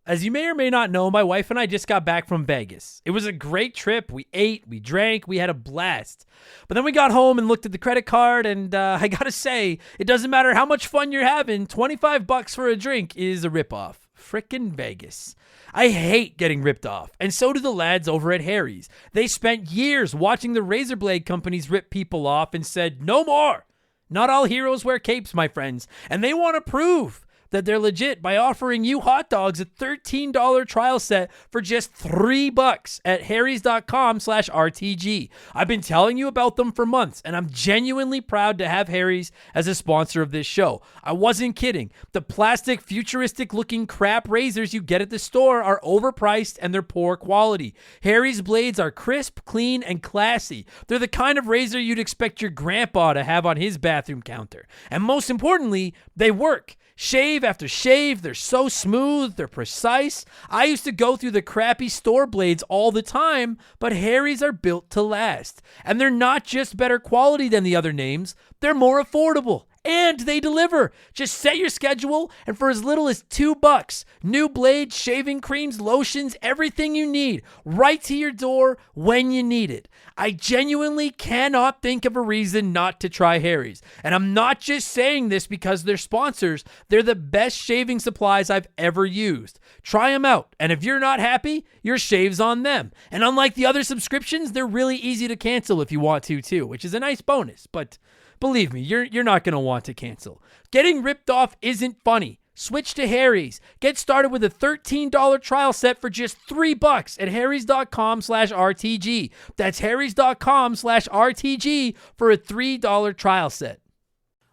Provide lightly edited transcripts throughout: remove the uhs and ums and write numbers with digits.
As you may or may not know, my wife and I just got back from Vegas. It was a great trip. We ate, we drank, we had a blast. But then we got home and looked at the credit card, and I gotta say, it doesn't matter how much fun you're having, $25 for a drink is a ripoff. Frickin' Vegas. I hate getting ripped off, and so do the lads over at Harry's. They spent years watching the razor blade companies rip people off and said, no more. Not all heroes wear capes, my friends, and they want to prove that they're legit by offering you hot dogs a $13 trial set for just $3 at harrys.com/RTG. I've been telling you about them for months, and I'm genuinely proud to have Harry's as a sponsor of this show. I wasn't kidding. The plastic, futuristic-looking crap razors you get at the store are overpriced and they're poor quality. Harry's blades are crisp, clean, and classy. They're the kind of razor you'd expect your grandpa to have on his bathroom counter. And most importantly, they work. Shave after shave, they're so smooth, they're precise. I used to go through the crappy store blades all the time, but Harry's are built to last. And they're not just better quality than the other names, they're more affordable. And they deliver. Just set your schedule, and for as little as $2, new blades, shaving creams, lotions, everything you need, right to your door when you need it. I genuinely cannot think of a reason not to try Harry's. And I'm not just saying this because they're sponsors. They're the best shaving supplies I've ever used. Try them out, and if you're not happy, your shave's on them. And unlike the other subscriptions, they're really easy to cancel if you want to too, which is a nice bonus, but believe me, you're not going to want to cancel. Getting ripped off isn't funny. Switch to Harry's. Get started with a $13 trial set for just $3 at harrys.com/RTG. That's harrys.com/RTG for a $3 trial set.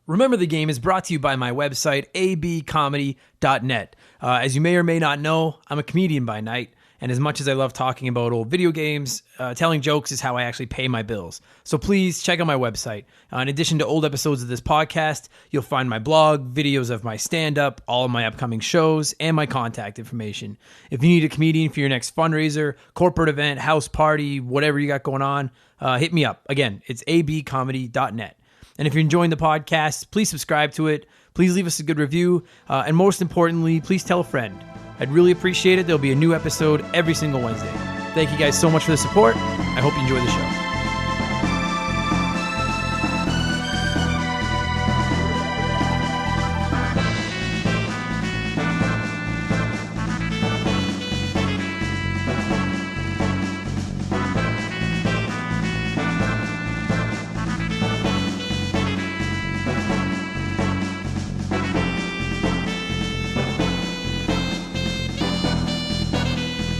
Remember the Game is brought to you by my website, abcomedy.net. As you may or may not know, I'm a comedian by night. And as much as I love talking about old video games, telling jokes is how I actually pay my bills. So please check out my website. In addition to old episodes of this podcast, you'll find my blog, videos of my stand-up, all of my upcoming shows, and my contact information. If you need a comedian for your next fundraiser, corporate event, house party, whatever you got going on, hit me up. Again, it's abcomedy.net. And if you're enjoying the podcast, please subscribe to it. Please leave us a good review. And most importantly, please tell a friend. I'd really appreciate it. There'll be a new episode every single Wednesday. Thank you guys so much for the support. I hope you enjoy the show.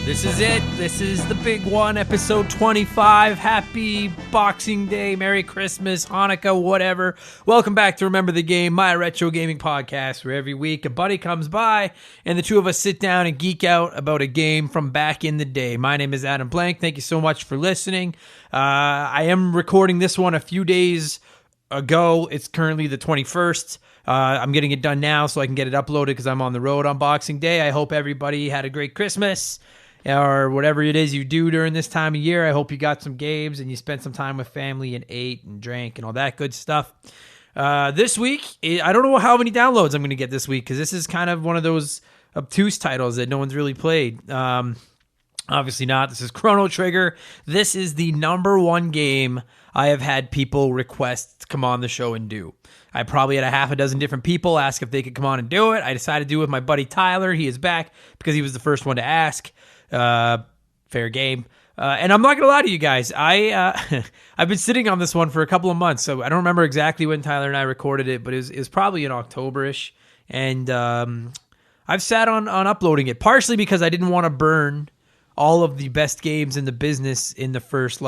This is it. This is the big one, episode 25. Happy Boxing Day, Merry Christmas, Hanukkah, whatever. Welcome back to Remember the Game, my retro gaming podcast, where every week a buddy comes by and the two of us sit down and geek out about a game from back in the day. My name is Adam Blank. Thank you so much for listening. I am recording this one a few days ago. It's currently the 21st. I'm getting it done now so I can get it uploaded because I'm on the road on Boxing Day. I hope everybody had a great Christmas, or whatever it is you do during this time of year. I hope you got some games and you spent some time with family and ate and drank and all that good stuff. This week, I don't know how many downloads I'm going to get this week because this is kind of one of those obtuse titles that no one's really played. Obviously not. This is Chrono Trigger. This is the number one game I have had people request to come on the show and do. I probably had a half a dozen different people ask if they could come on and do it. I decided to do it with my buddy Tyler. He is back because he was the first one to ask. Fair game. And I'm not going to lie to you guys. I've been sitting on this one for a couple of months, so I don't remember exactly when Tyler and I recorded it, but it was probably in October-ish. And I've sat on uploading it, partially because I didn't want to burn all of the best games in the business in the first,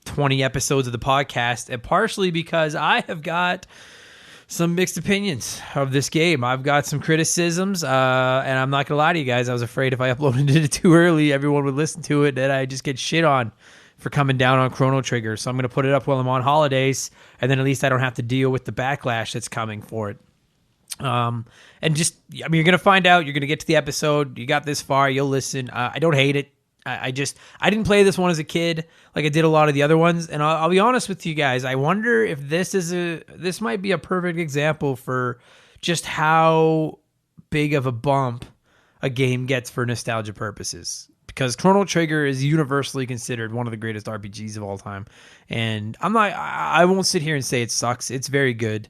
20 episodes of the podcast, and partially because I have got some mixed opinions of this game. I've got some criticisms, and I'm not gonna lie to you guys, I was afraid if I uploaded it too early, everyone would listen to it, and I just get shit on for coming down on Chrono Trigger. So I'm gonna put it up while I'm on holidays, and then at least I don't have to deal with the backlash that's coming for it. And you're gonna find out. You're gonna get to the episode. You got this far, you'll listen. I don't hate it. I didn't play this one as a kid like I did a lot of the other ones, and I'll be honest with you guys. I wonder if this might be a perfect example for just how big of a bump a game gets for nostalgia purposes. Because Chrono Trigger is universally considered one of the greatest RPGs of all time. And I won't sit here and say it sucks. It's very good.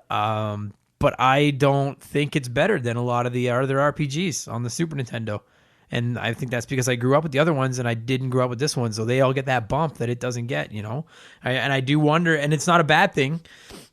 But I don't think it's better than a lot of the other RPGs on the Super Nintendo. And I think that's because I grew up with the other ones and I didn't grow up with this one. So they all get that bump that it doesn't get, and I do wonder, and it's not a bad thing,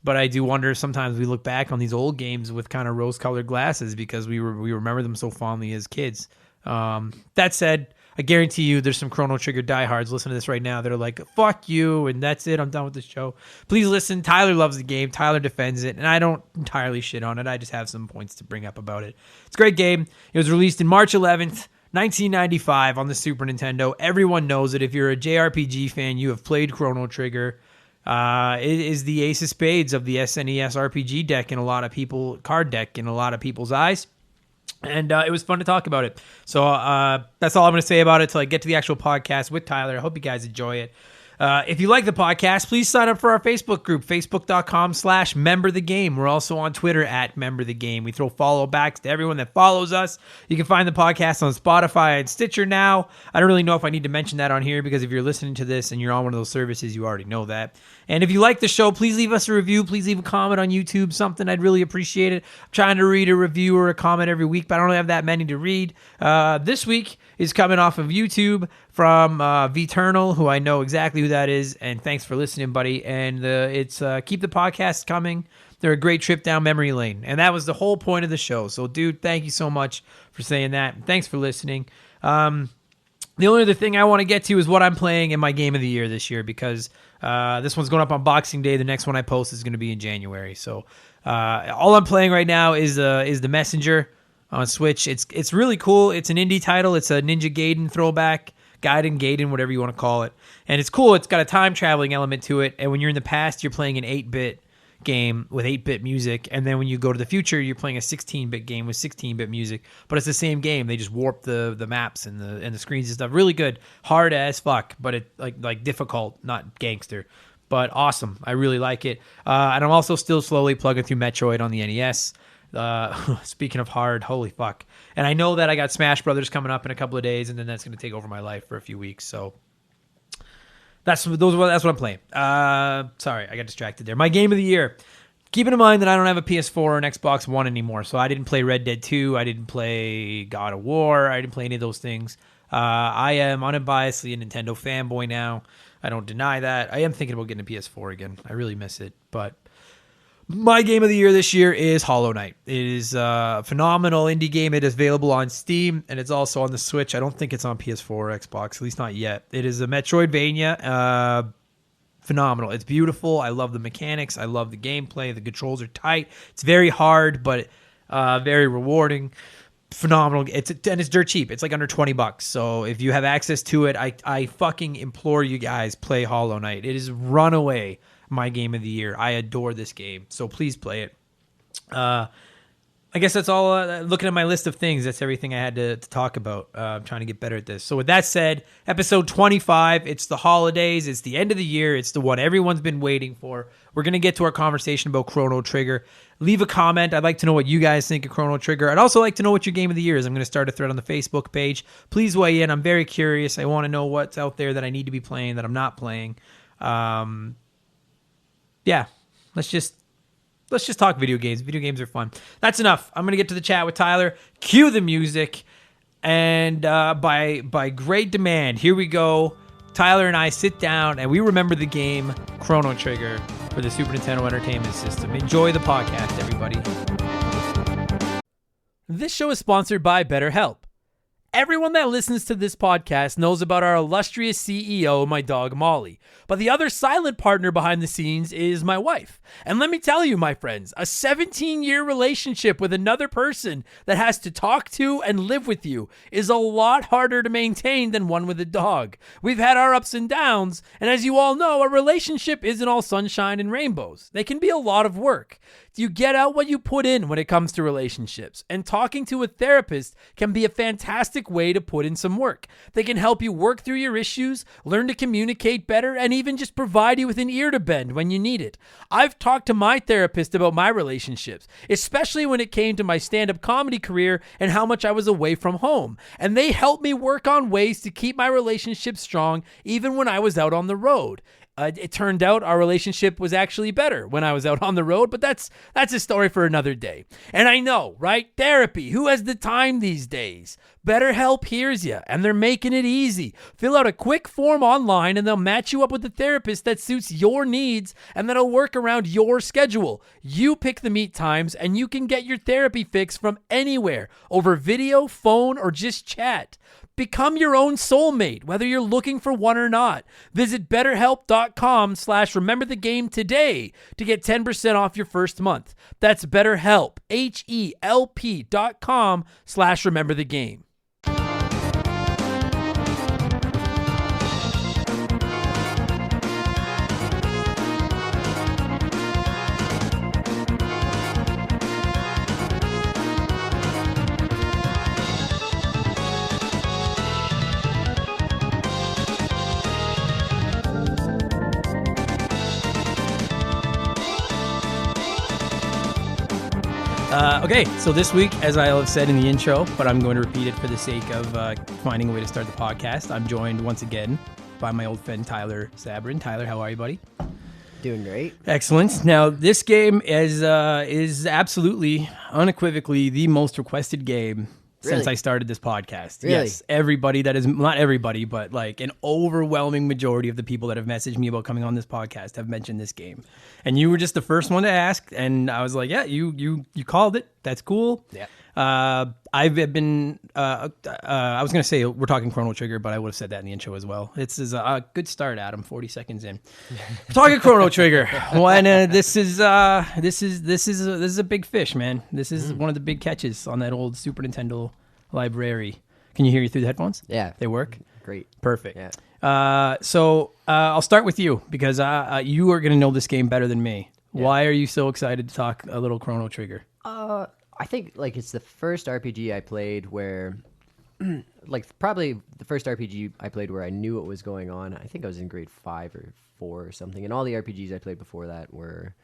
but I do wonder sometimes we look back on these old games with kind of rose-colored glasses because we remember them so fondly as kids. That said, I guarantee you there's some Chrono Trigger diehards listening to this right now that are like, fuck you, and that's it, I'm done with the show. Please listen. Tyler loves the game. Tyler defends it, and I don't entirely shit on it. I just have some points to bring up about it. It's a great game. It was released in March 11th, 1995 on the Super Nintendo. Everyone knows it. If you're a JRPG fan, you have played Chrono Trigger. It is the ace of spades of the SNES RPG deck in a lot of people, card deck in a lot of people's eyes. And it was fun to talk about it. So that's all I'm going to say about it until I get to the actual podcast with Tyler. I hope you guys enjoy it. If you like the podcast, please sign up for our Facebook group, facebook.com/memberthegame. We're also on Twitter @memberthegame. We throw follow backs to everyone that follows us. You can find the podcast on Spotify and Stitcher now. I don't really know if I need to mention that on here because if you're listening to this and you're on one of those services, you already know that. And if you like the show, please leave us a review. Please leave a comment on YouTube, something. I'd really appreciate it. I'm trying to read a review or a comment every week, but I don't have that many to read. This week is coming off of YouTube from Vternal, who I know exactly who that is. And thanks for listening, buddy. And it's keep the podcast coming. They're a great trip down memory lane. And that was the whole point of the show. So, dude, thank you so much for saying that. Thanks for listening. The only other thing I want to get to is what I'm playing in my game of the year this year because this one's going up on Boxing Day. The next one I post is going to be in January. So all I'm playing right now is The Messenger on Switch. It's really cool. It's an indie title. It's a Ninja Gaiden throwback. Gaiden, whatever you want to call it. And it's cool. It's got a time traveling element to it. And when you're in the past, you're playing an 8-bit game with 8-bit music, and then when you go to the future, you're playing a 16-bit game with 16-bit music, but it's the same game. They just warp the maps and the screens and stuff. Really good, hard as fuck, but it like difficult, not gangster, but awesome. I really like it, and I'm also still slowly plugging through Metroid on the NES. Speaking of hard, holy fuck! And I know that I got Smash Brothers coming up in a couple of days, and then that's going to take over my life for a few weeks. So. That's what I'm playing. Sorry, I got distracted there. My game of the year. Keeping in mind that I don't have a PS4 or an Xbox One anymore, so I didn't play Red Dead 2. I didn't play God of War. I didn't play any of those things. I am unbiasedly a Nintendo fanboy now. I don't deny that. I am thinking about getting a PS4 again. I really miss it, but my game of the year this year is Hollow Knight. It is a phenomenal indie game. It is available on Steam, and it's also on the Switch. I don't think it's on PS4 or Xbox, at least not yet. It is a Metroidvania. Phenomenal. It's beautiful. I love the mechanics. I love the gameplay. The controls are tight. It's very hard, but very rewarding. Phenomenal. It's dirt cheap. It's like under $20. So if you have access to it, I fucking implore you guys, play Hollow Knight. It is runaway my game of the year. I adore this game, so please play it. I guess that's all. Looking at my list of things, that's everything I had to talk about. I'm trying to get better at this. So with that said, episode 25, it's the holidays, it's the end of the year, it's the one everyone's been waiting for. We're going to get to our conversation about Chrono Trigger. Leave a comment. I'd like to know what you guys think of Chrono Trigger. I'd also like to know what your game of the year is. I'm going to start a thread on the Facebook page. Please weigh in. I'm very curious. I want to know what's out there that I need to be playing that I'm not playing. Yeah, let's just talk video games. Video games are fun. That's enough. I'm going to get to the chat with Tyler. Cue the music. And by great demand, here we go. Tyler and I sit down and we remember the game Chrono Trigger for the Super Nintendo Entertainment System. Enjoy the podcast, everybody. This show is sponsored by BetterHelp. Everyone that listens to this podcast knows about our illustrious CEO, my dog Molly. But the other silent partner behind the scenes is my wife. And let me tell you, my friends, a 17-year relationship with another person that has to talk to and live with you is a lot harder to maintain than one with a dog. We've had our ups and downs, and as you all know, a relationship isn't all sunshine and rainbows. They can be a lot of work. You get out what you put in when it comes to relationships, and talking to a therapist can be a fantastic perfect way to put in some work. They can help you work through your issues, learn to communicate better, and even just provide you with an ear to bend when you need it. I've talked to my therapist about my relationships, especially when it came to my stand-up comedy career and how much I was away from home. And they helped me work on ways to keep my relationship strong even when I was out on the road. It turned out our relationship was actually better when I was out on the road, but that's a story for another day. And I know, right? Therapy. Who has the time these days? BetterHelp hears you, and they're making it easy. Fill out a quick form online, and they'll match you up with a therapist that suits your needs and that'll work around your schedule. You pick the meet times, and you can get your therapy fix from anywhere, over video, phone, or just chat. Become your own soulmate, whether you're looking for one or not. Visit BetterHelp.com/rememberthegame today to get 10% off your first month. That's BetterHelp, HELP.com/rememberthegame. Okay, so this week, as I have said in the intro, but I'm going to repeat it for the sake of finding a way to start the podcast, I'm joined once again by my old friend Tyler Sabrin. Tyler, how are you, buddy? Doing great. Excellent. Now, this game is absolutely, unequivocally, the most requested game since I started this podcast. Really? Yes, everybody that is, not everybody, but like an overwhelming majority of the people that have messaged me about coming on this podcast have mentioned this game. And you were just the first one to ask, and I was like, yeah, you called it. That's cool. Yeah. I've been, I was going to say we're talking Chrono Trigger, but I would have said that in the intro as well. This is a good start, Adam, 40 seconds in. We're talking Chrono Trigger. When this is a big fish, man. This is one of the big catches on that old Super Nintendo library. Can you hear you through the headphones? Yeah. They work? Great. Perfect. Yeah. So I'll start with you because you are going to know this game better than me. Yeah. Why are you so excited to talk a little Chrono Trigger? I think like it's the first RPG I played where, like probably the first RPG I played where I knew what was going on. I think I was in grade 5 or 4 or something, and all the RPGs I played before that were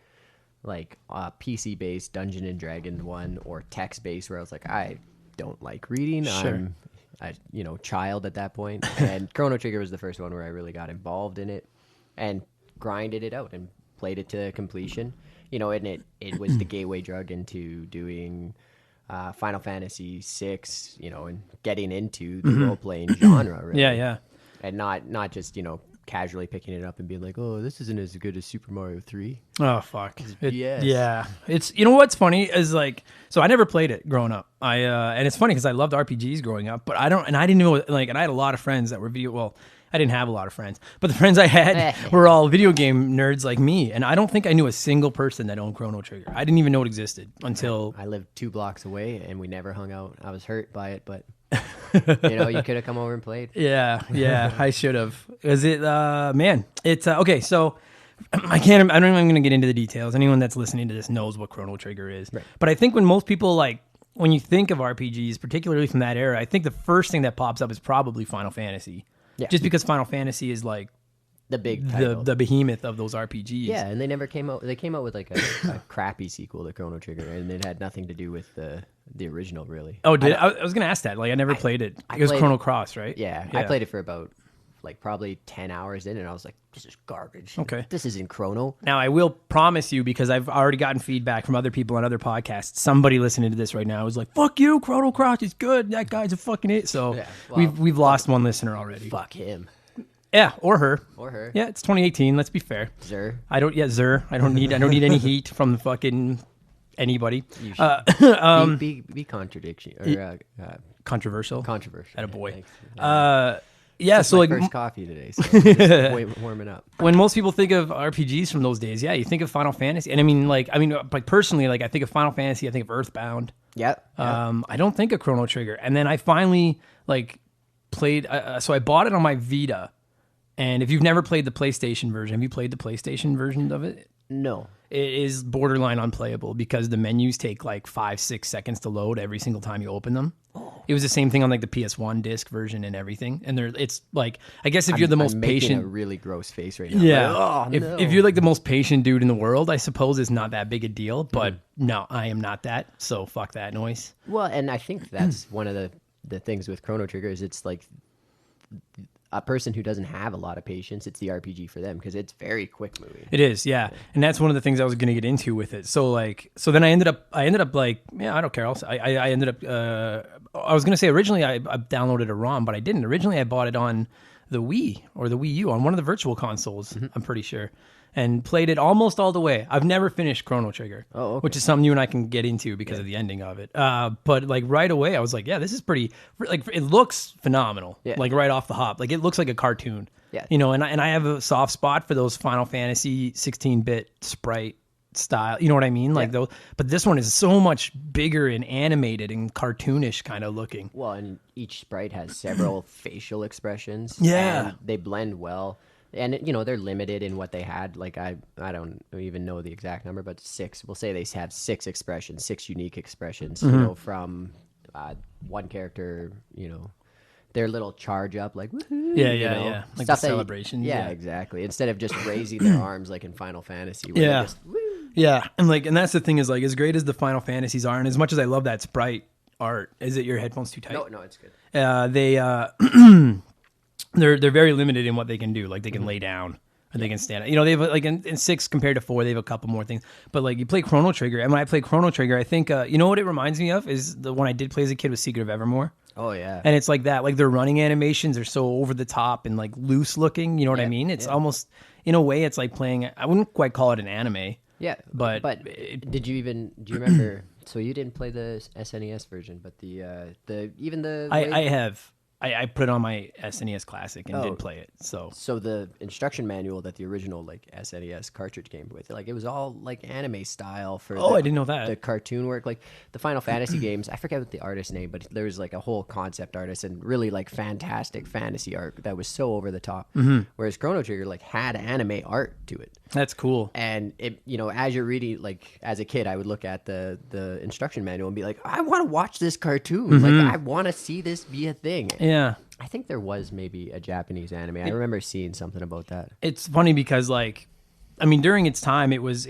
like PC-based Dungeon and Dragon one or text-based where I was like, I don't like reading. Sure. I'm a child at that point, and Chrono Trigger was the first one where I really got involved in it and grinded it out and played it to completion. And it was the gateway drug into doing Final Fantasy VI, and getting into the role-playing genre, really. Yeah. And not just, casually picking it up and being like, oh, this isn't as good as Super Mario 3. Oh, fuck. Yes. Yeah. It's, what's funny is like, so I never played it growing up. And it's funny because I loved RPGs growing up, but I didn't know, like, and I had a lot of friends that were I didn't have a lot of friends, but the friends I had were all video game nerds like me. And I don't think I knew a single person that owned Chrono Trigger. I didn't even know it existed until... I lived 2 blocks away and we never hung out. I was hurt by it, but you could have come over and played. Yeah, I should have. Is it, man, it's, okay, so I don't even going to get into the details. Anyone that's listening to this knows what Chrono Trigger is. Right. But I think when most people when you think of RPGs, particularly from that era, I think the first thing that pops up is probably Final Fantasy. Yeah. Just because Final Fantasy is like the big title. the behemoth of those RPGs. Yeah, and they never came out. They came out with like a crappy sequel to Chrono Trigger, and it had nothing to do with the original, really. Oh, did I was going to ask that. Like, I never played it. It was Chrono Cross, right? Yeah, I played it for about probably 10 hours in, and I was like, this is garbage. Okay. This isn't Chrono. Now, I will promise you, because I've already gotten feedback from other people on other podcasts, somebody listening to this right now is like, fuck you, Chrono Cross is good. That guy's a fucking it. So we've lost one listener already. Fuck him. Yeah, or her. Yeah, it's 2018. Let's be fair. Zer. I don't need any heat from the fucking anybody. You should be contradiction or controversial. Controversial. Attaboy. Yeah. So my first coffee today, so just warming up. When most people think of RPGs from those days, you think of Final Fantasy, and I mean, personally, I think of Final Fantasy, I think of Earthbound. Yeah. I don't think of Chrono Trigger, and then I finally played. So I bought it on my Vita. And if you've never played the PlayStation version, have you played the PlayStation version of it? No. It is borderline unplayable because the menus take 5-6 seconds to load every single time you open them. Oh. It was the same thing on like the PS1 disc version and everything. And it's like, I guess if you're the most I'm patient, making a really gross face right now. yeah. Like, oh, no. If you're like the most patient dude in the world, I suppose it's not that big a deal. But no, I am not that. So fuck that noise. Well, and I think that's one of the things with Chrono Trigger is it's like a person who doesn't have a lot of patience, it's the RPG for them because it's very quick moving. It is, yeah. And that's one of the things I was going to get into with it. So then I ended up like, yeah, I don't care. I ended up, I was going to say originally I downloaded a ROM, but I didn't. Originally I bought it on the Wii or the Wii U on one of the virtual consoles, I'm pretty sure, and played it almost all the way. I've never finished Chrono Trigger, which is something you and I can get into because of the ending of it. But like right away, I was like, yeah, this is pretty, like it looks phenomenal, like right off the hop. Like it looks like a cartoon, you know, and I have a soft spot for those Final Fantasy 16-bit sprite style, you know what I mean? Like those, but this one is so much bigger and animated and cartoonish kind of looking. Well, and each sprite has several facial expressions. Yeah. And they blend well. And, you know, they're limited in what they had. Like, I don't even know the exact number, but 6. We'll say they have 6 expressions, 6 unique expressions, you know, from one character, you know, their little charge up, like, woohoo, yeah. Like the celebrations. Yeah, exactly. Instead of just raising their arms like in Final Fantasy. Where they just, woo. Yeah. And that's the thing is, like, as great as the Final Fantasies are, and as much as I love that sprite art, is it your headphones too tight? No, it's good. They're very limited in what they can do. Like they can lay down or they can stand. You know, they have like in 6 compared to 4, they have a couple more things. But like you play Chrono Trigger, and when I play Chrono Trigger, I think you know what it reminds me of is the one I did play as a kid was Secret of Evermore. Oh yeah. And it's like that. Like their running animations are so over the top and like loose looking. You know what I mean? It's almost in a way it's like playing. I wouldn't quite call it an anime. Yeah, but do you remember? So you didn't play the SNES version, but I have. I put it on my SNES Classic and did play it. So the instruction manual that the original like SNES cartridge came with, like it was all like anime style for. I didn't know that. The cartoon work, like the Final Fantasy games. I forget what the artist's name, but there was like a whole concept artist and really like fantastic fantasy art that was so over the top. Whereas Chrono Trigger like had anime art to it. That's cool. And it, you know, as you're reading, like as a kid, I would look at the instruction manual and be like, I want to watch this cartoon. Like I want to see this be a thing. Yeah. I think there was maybe a Japanese anime. I remember seeing something about that. It's funny because like, I mean, during its time, it was,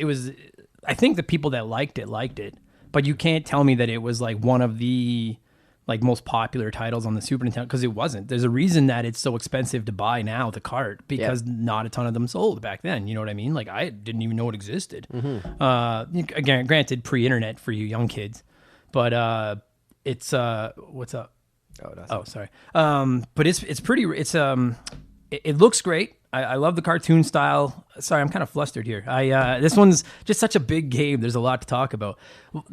I think the people that liked it, but you can't tell me that it was like one of the like most popular titles on the Super Nintendo because it wasn't. There's a reason that it's so expensive to buy now, the cart, because not a ton of them sold back then. You know what I mean? Like I didn't even know it existed. Again, granted, pre-internet for you young kids, but it's what's up? Oh, sorry. But it's pretty. It looks great. I love the cartoon style. Sorry, I'm kind of flustered here. This one's just such a big game. There's a lot to talk about.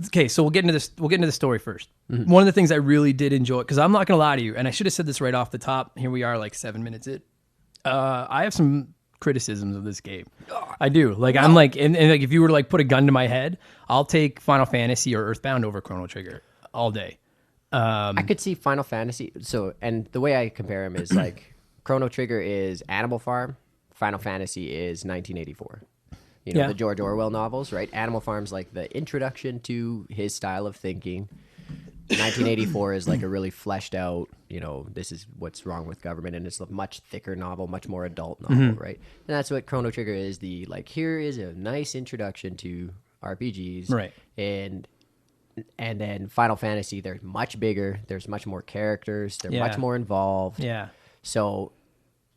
Okay, so we'll get into this. We'll get into the story first. One of the things I really did enjoy, because I'm not gonna lie to you, and I should have said this right off the top. Here we are, like 7 minutes in. I have some criticisms of this game. I do. Like I'm like, and like if you were to like put a gun to my head, I'll take Final Fantasy or Earthbound over Chrono Trigger all day. I could see Final Fantasy. So, and the way I compare them is like Chrono Trigger is Animal Farm, Final Fantasy is 1984. You know, the George Orwell novels, right? Animal Farm's like the introduction to his style of thinking. 1984 is like a really fleshed out, you know, this is what's wrong with government, and it's a much thicker novel, much more adult novel, right? And that's what Chrono Trigger is. The like, here is a nice introduction to RPGs, right? And then Final Fantasy, they're much bigger. There's much more characters. They're much more involved. Yeah. So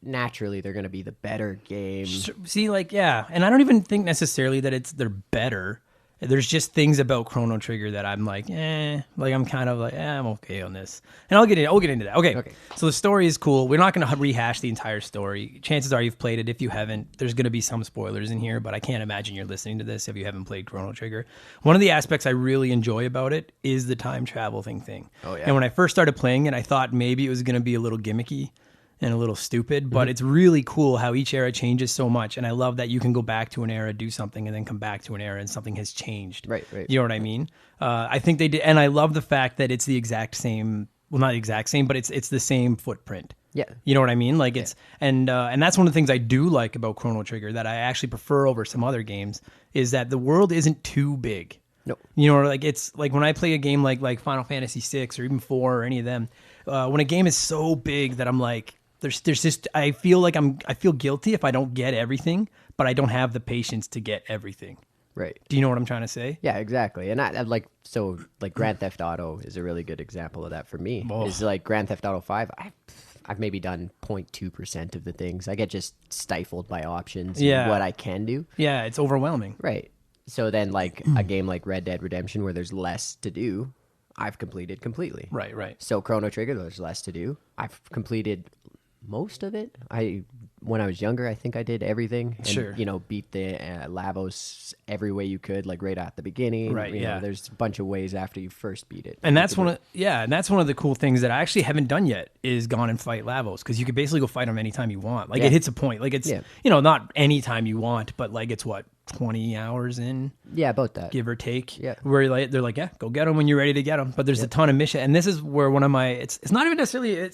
naturally, they're going to be the better game. See, like, yeah. And I don't even think necessarily that they're better. There's just things about Chrono Trigger that I'm like, like I'm kind of like, I'm okay on this. And I'll get into that. Okay. So the story is cool. We're not going to rehash the entire story. Chances are you've played it. If you haven't, there's going to be some spoilers in here, but I can't imagine you're listening to this if you haven't played Chrono Trigger. One of the aspects I really enjoy about it is the time travel thing. Oh yeah. And when I first started playing it, I thought maybe it was going to be a little gimmicky and a little stupid, but it's really cool how each era changes so much. And I love that you can go back to an era, do something, and then come back to an era and something has changed. Right. You know what I mean? I think they did. And I love the fact that it's the exact same, well, not the exact same, but it's the same footprint. Yeah. You know what I mean? Like it's, and that's one of the things I do like about Chrono Trigger that I actually prefer over some other games is that the world isn't too big. No. You know, like it's like when I play a game like Final Fantasy 6 or even 4 or any of them, when a game is so big that I'm like, there's just I feel like I feel guilty if I don't get everything, but I don't have the patience to get everything. Right. Do you know what I'm trying to say? Yeah, exactly. And I like Grand Theft Auto is a really good example of that for me. Oh. Is like Grand Theft Auto 5. I've maybe done 0.2% of the things. I get just stifled by options and what I can do. Yeah, it's overwhelming. Right. So then like a game like Red Dead Redemption where there's less to do, I've completed completely. Right. So Chrono Trigger, there's less to do. I've completed most of it. When I was younger, I think I did everything. And, Sure. Beat the Lavos every way you could, like right at the beginning. Right, You know, yeah. there's a bunch of ways after you first beat it. And that's one of the cool things that I actually haven't done yet is gone and fight Lavos, because you can basically go fight them anytime you want. Like it hits a point. Like it's not anytime you want, but like it's what 20 hours in. Yeah, about that. Give or take. Yeah. Where they're like, yeah, go get them when you're ready to get them. But there's a ton of mission, and this is where one of my it's not even necessarily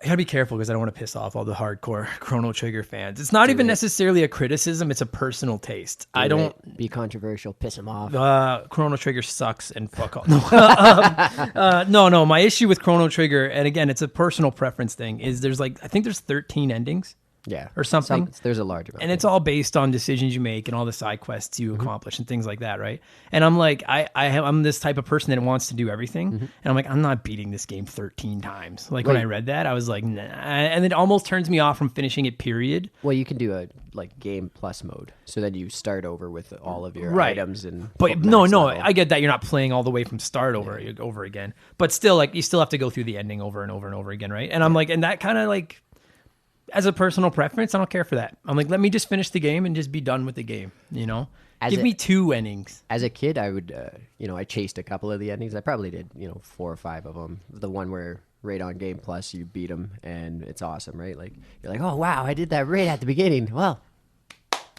I gotta be careful because I don't want to piss off all the hardcore Chrono Trigger fans. It's not even necessarily a criticism; it's a personal taste. I don't be controversial, piss them off. Chrono Trigger sucks and fuck off. No. My issue with Chrono Trigger, and again, it's a personal preference thing, is I think there's 13 endings. Yeah, or something. There's a large amount, and it's all based on decisions you make and all the side quests you accomplish and things like that, right? And I'm like, I'm this type of person that wants to do everything, and I'm like, I'm not beating this game 13 times. Like when I read that, I was like, nah, and it almost turns me off from finishing it. Period. Well, you can do a game plus mode, so then you start over with all of your items and. But no, I get that you're not playing all the way from start over again, but still, like you still have to go through the ending over and over and over again, right? And I'm like, and that kind of like. As a personal preference, I don't care for that. I'm like, let me just finish the game and just be done with the game, you know? Give me 2 endings. As a kid, I would, I chased a couple of the endings. I probably did, 4 or 5 of them. The one where right on Game Plus, you beat them, and it's awesome, right? Like, you're like, oh, wow, I did that right at the beginning. Well,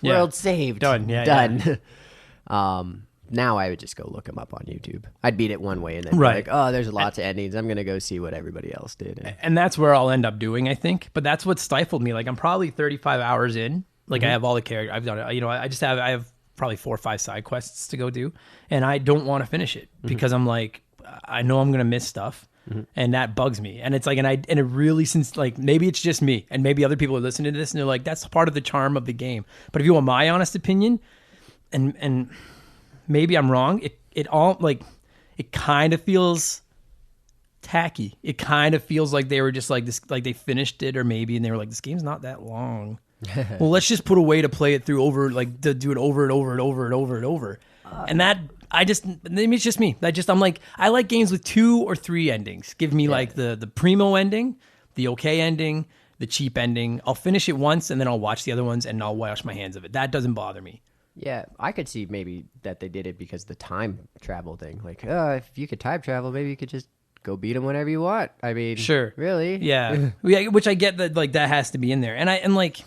world saved. Done, yeah. Done. Now I would just go look them up on YouTube. I'd beat it one way and then be like, oh, there's lots of endings. I'm going to go see what everybody else did. And that's where I'll end up doing, I think. But that's what stifled me. Like I'm probably 35 hours in. Like I have all the characters. I've done it. I have probably 4 or 5 side quests to go do. And I don't want to finish it because I'm like, I know I'm going to miss stuff. And that bugs me. And it's like, and it really, since like, maybe it's just me and maybe other people are listening to this and they're like, that's part of the charm of the game. But if you want my honest opinion, and maybe I'm wrong. It all like it kind of feels tacky. It kind of feels like they were just like this, like they finished it, or maybe and they were like, this game's not that long. Well, let's just put a way to play it through over, like to do it over and over and over and over and over. And that maybe it's just me. I'm like, I like games with 2 or 3 endings. Give me like the primo ending, the okay ending, the cheap ending. I'll finish it once and then I'll watch the other ones and I'll wash my hands of it. That doesn't bother me. Yeah, I could see maybe that they did it because the time travel thing. Like, if you could time travel, maybe you could just go beat them whenever you want. I mean, sure, really, yeah, which I get that like that has to be in there. And like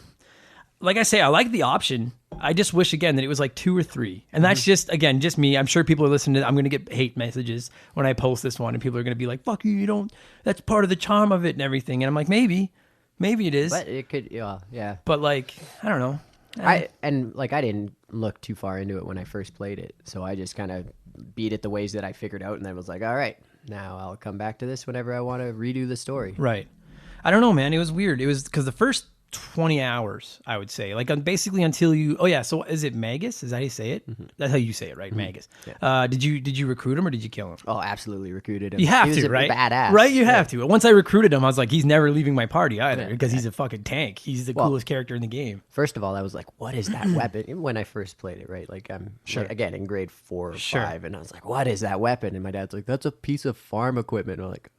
I say, I like the option. I just wish again that it was like 2 or 3, and that's just me. I'm sure people are listening to. I'm going to get hate messages when I post this one, and people are going to be like, "Fuck you, you don't." That's part of the charm of it and everything. And I'm like, maybe it is, but it could, yeah. But like, I don't know. I didn't look too far into it when I first played it, so I just kind of beat it the ways that I figured out, and then was like, all right, now I'll come back to this whenever I want to redo the story. Right. I don't know, man. It was weird. It was because the first 20 hours, I would say, like basically until you. Oh yeah. So is it Magus? Is that how you say it? That's how you say it, right? Magus. Yeah. Did you recruit him or did you kill him? Oh, absolutely recruited him. You have he was to, right? Badass, right? You have to. Once I recruited him, I was like, he's never leaving my party either because he's a fucking tank. He's the coolest character in the game. First of all, I was like, what is that weapon? When I first played it, right? Like I'm like, again in grade 4 or 5, and I was like, what is that weapon? And my dad's like, that's a piece of farm equipment. And I'm like,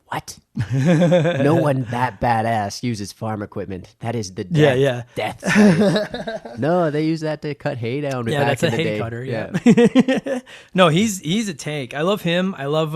what? No one that badass uses farm equipment. That is the death site. No, they use that to cut hay down. Yeah, back that's in a the hay day. cutter. Yeah. No, he's a tank. I love him. I love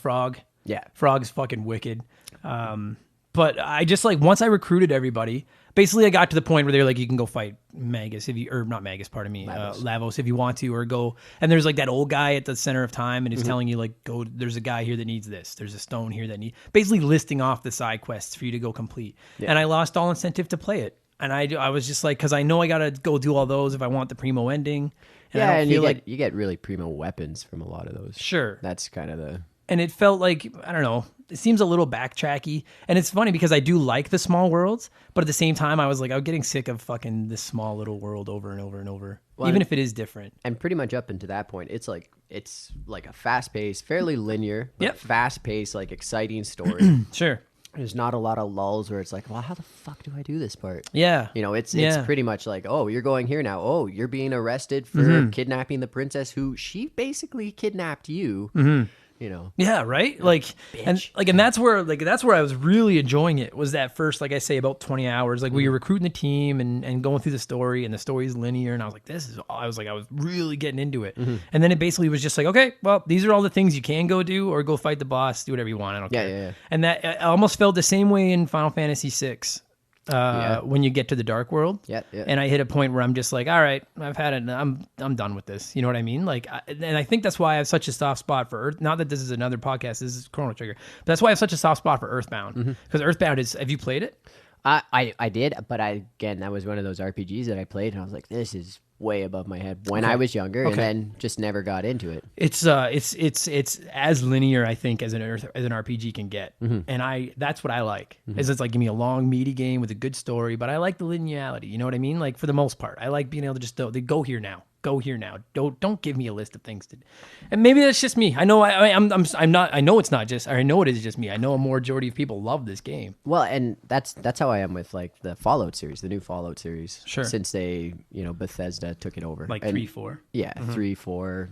Frog. Yeah, Frog's fucking wicked. But I just like once I recruited everybody. Basically, I got to the point where they're like, you can go fight Magus not Magus, pardon me, Lavos if you want to, or go. And there's like that old guy at the center of time, and he's telling you like, go. There's a guy here that needs this. There's a stone here that basically listing off the side quests for you to go complete. Yeah. And I lost all incentive to play it, and I was just like, because I know I gotta go do all those if I want the primo ending. And Yeah, I don't and feel you get really primo weapons from a lot of those. Sure. That's kind of the... And it felt like, I don't know, it seems a little backtracky. And it's funny because I do like the small worlds, but at the same time, I was like, I'm getting sick of fucking this small little world over and over and over, even if it is different. And pretty much up until that point, it's like a fast-paced, fairly linear, but fast-paced, like exciting story. Sure. There's not a lot of lulls where it's like, well, how the fuck do I do this part? Yeah. You know, it's pretty much like, oh, you're going here now. Oh, you're being arrested for kidnapping the princess who she basically kidnapped you. You know. Yeah, right? Like Bitch. and that's where I was really enjoying it, was that first, like I say, about 20 hours. Like we were recruiting the team and going through the story, and the story's linear, and I was like, I was really getting into it. And then it basically was just like, okay, well, these are all the things you can go do, or go fight the boss, do whatever you want. I don't care. Yeah. And that I almost felt the same way in Final Fantasy VI. When you get to the Dark World, and I hit a point where I'm just like, all right, I've had it. I'm done with this. You know what I mean? Like, and I think that's why I have such a soft spot for Earth. Not that this is another podcast. This is Chrono Trigger. But that's why I have such a soft spot for Earthbound, because Earthbound is. Have you played it? I did, but that was one of those RPGs that I played, and I was like, this is way above my head when I was younger, and then just never got into it. It's as linear, I think, as an RPG can get, and that's what I like. Is it's like, give me a long meaty game with a good story, but I like the linearity. You know what I mean? Like, for the most part, I like being able to just go here now. Go here now. Don't give me a list of things to. And maybe that's just me. I know I'm not. I know it's not just. Or I know it is just me. I know a majority of people love this game. Well, and that's how I am with like the Fallout series, the new Fallout series. Sure. Since they, Bethesda took it over. Like and, 3-4. Yeah, 3-4,